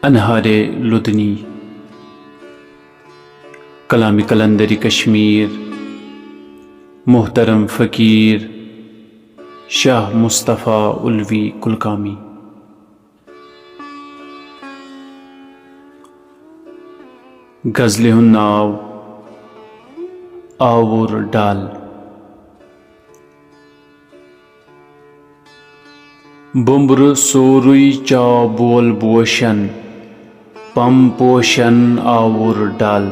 अनहारे लुदनी कलामी कलंदरी कश्मीर मोहतरम फ़कीर शाह मुस्तफ़ा उल्वी कुलकामी। गज़ल हुंद नाव आवर डाल। बुम्ब्र सोरुई चा बोल बोशन पम पोशन आवर डाल।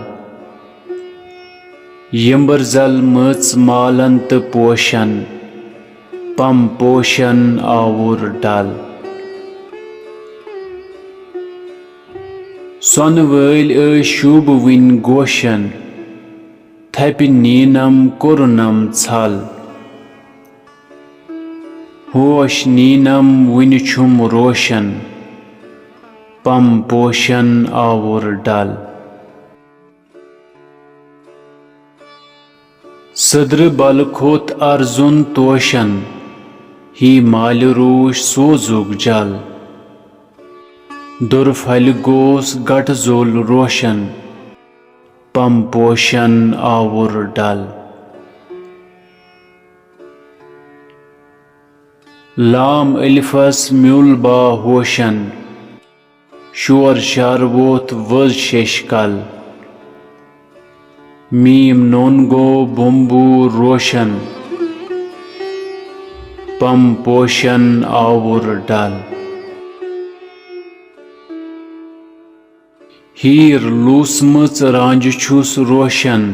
यंबर जल मच मालन त पोशन पम पोशन आवर डाल। सोन वल शुभ विन गोशन थपि नीनम कोरनम छल। होश नीनम विन छुम रोशन पम पोशन आवर डाल। सद्र बल खोत अर्जुन तोशन ही माल रूश सोजुग जल। दुर फल गोस गट जोल रोशन पम पोशन आवर डाल। लाम अलिफस म्यूल बा होशन शोर शार वोत वज शेशकल। मीम नोन गो बुम्बू रोशन पम पोशन आवर डाल। हीर लूसमच रांज छुस रोशन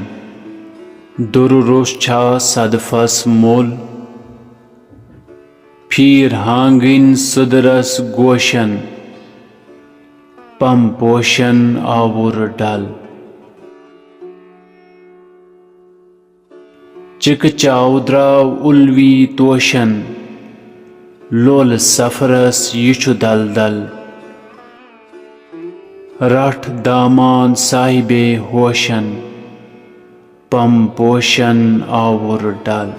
दुर रोश छा सदफस मोल। फिर हांगिन सदरस गोशन पम पोशन आवर डाल। चिक चाउद्राव उल्वी तोशन लोल सफरस यीशु दल दल। रठ दामान साहिबे होशन पम पोशन आवर डाल।